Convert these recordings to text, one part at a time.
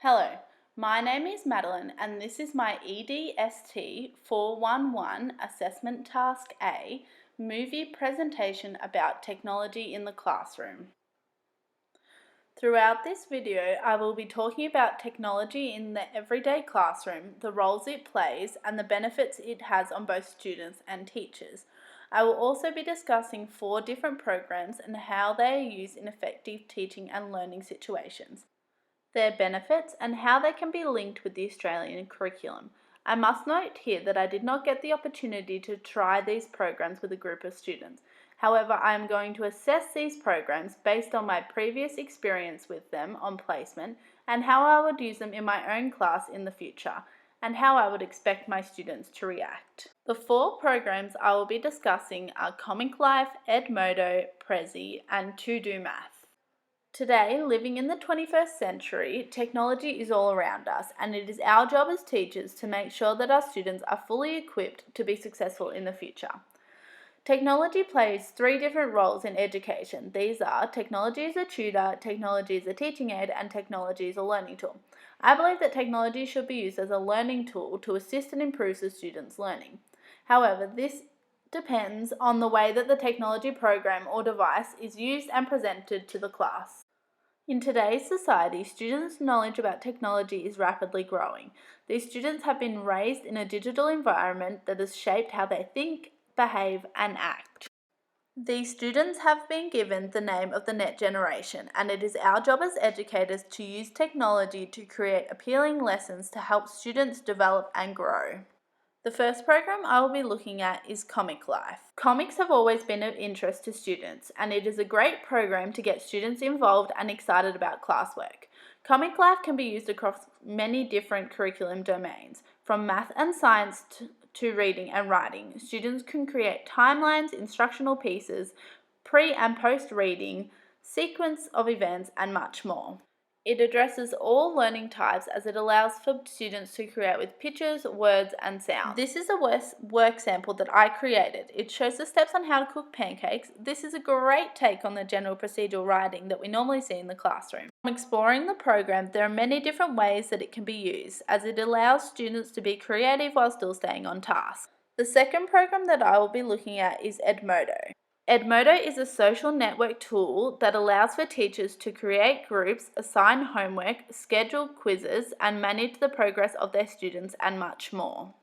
Hello, my name is Madeline and this is my EDST411 Assessment Task A movie presentation about technology in the classroom. Throughout this video, I will be talking about technology in the everyday classroom, the roles it plays, and the benefits it has on both students and teachers. I will also be discussing 4 different programs and how they are used in effective teaching and learning situations, their benefits, and how they can be linked with the Australian curriculum. I must note here that I did not get the opportunity to try these programs with a group of students. However, I am going to assess these programs based on my previous experience with them on placement and how I would use them in my own class in the future, and how I would expect my students to react. The 4 programs I will be discussing are Comic Life, Edmodo, Prezi, and To Do Math. Today, living in the 21st century, technology is all around us, and it is our job as teachers to make sure that our students are fully equipped to be successful in the future. Technology plays 3 different roles in education. These are technology as a tutor, technology as a teaching aid, and technology as a learning tool. I believe that technology should be used as a learning tool to assist and improve the students' learning. However, this depends on the way that the technology program or device is used and presented to the class. In today's society, students' knowledge about technology is rapidly growing. These students have been raised in a digital environment that has shaped how they think, behave, and act. These students have been given the name of the net generation, and it is our job as educators to use technology to create appealing lessons to help students develop and grow. The first program I will be looking at is Comic Life. Comics have always been of interest to students, and it is a great program to get students involved and excited about classwork. Comic Life can be used across many different curriculum domains, from math and science to reading and writing. Students can create timelines, instructional pieces, pre and post reading, sequence of events, and much more. It addresses all learning types as it allows for students to create with pictures, words, and sounds. This is a work sample that I created. It shows the steps on how to cook pancakes. This is a great take on the general procedural writing that we normally see in the classroom. From exploring the program, there are many different ways that it can be used, as it allows students to be creative while still staying on task. The second program that I will be looking at is Edmodo. Edmodo is a social network tool that allows for teachers to create groups, assign homework, schedule quizzes, and manage the progress of their students, and much more.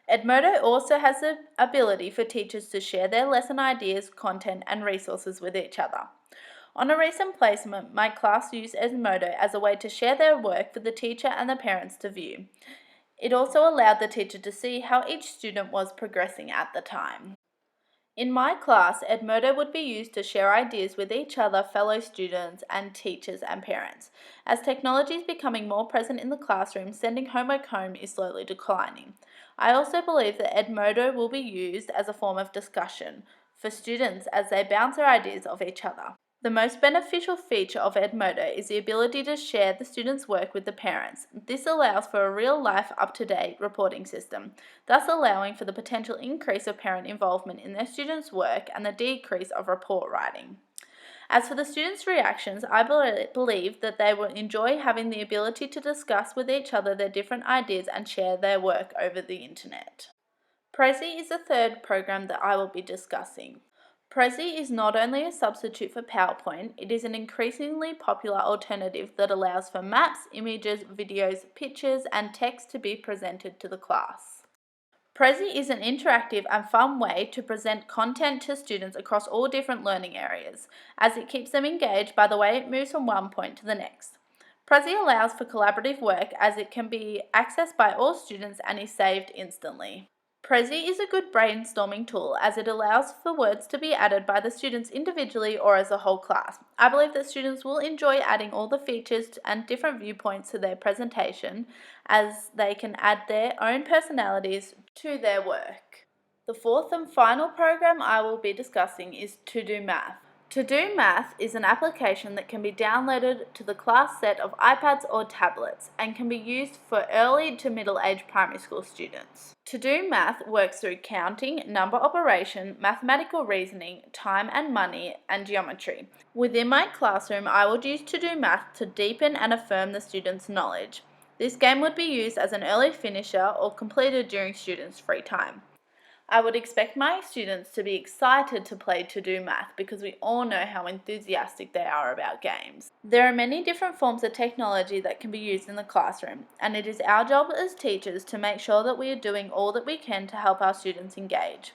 Edmodo also has the ability for teachers to share their lesson ideas, content, and resources with each other. On a recent placement, my class used Edmodo as a way to share their work for the teacher and the parents to view. It also allowed the teacher to see how each student was progressing at the time. In my class, Edmodo would be used to share ideas with each other, fellow students, and teachers and parents. As technology is becoming more present in the classroom, sending homework home is slowly declining. I also believe that Edmodo will be used as a form of discussion for students as they bounce their ideas off each other. The most beneficial feature of Edmodo is the ability to share the students' work with the parents. This allows for a real-life, up-to-date reporting system, thus allowing for the potential increase of parent involvement in their students' work and the decrease of report writing. As for the students' reactions, I believe that they will enjoy having the ability to discuss with each other their different ideas and share their work over the internet. Prezi is the third program that I will be discussing. Prezi is not only a substitute for PowerPoint, it is an increasingly popular alternative that allows for maps, images, videos, pictures, and text to be presented to the class. Prezi is an interactive and fun way to present content to students across all different learning areas, as it keeps them engaged by the way it moves from one point to the next. Prezi allows for collaborative work as it can be accessed by all students and is saved instantly. Prezi is a good brainstorming tool as it allows for words to be added by the students individually or as a whole class. I believe that students will enjoy adding all the features and different viewpoints to their presentation, as they can add their own personalities to their work. The fourth and final program I will be discussing is To Do Math. To Do Math is an application that can be downloaded to the class set of iPads or tablets and can be used for early to middle-aged primary school students. To Do Math works through counting, number operation, mathematical reasoning, time and money, and geometry. Within my classroom, I would use To Do Math to deepen and affirm the students' knowledge. This game would be used as an early finisher or completed during students' free time. I would expect my students to be excited to play To Do Math because we all know how enthusiastic they are about games. There are many different forms of technology that can be used in the classroom, and it is our job as teachers to make sure that we are doing all that we can to help our students engage.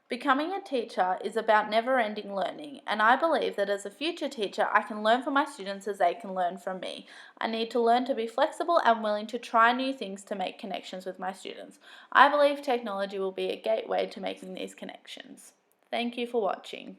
Becoming a teacher is about never-ending learning, and I believe that as a future teacher, I can learn from my students as they can learn from me. I need to learn to be flexible and willing to try new things to make connections with my students. I believe technology will be a gateway to making these connections. Thank you for watching.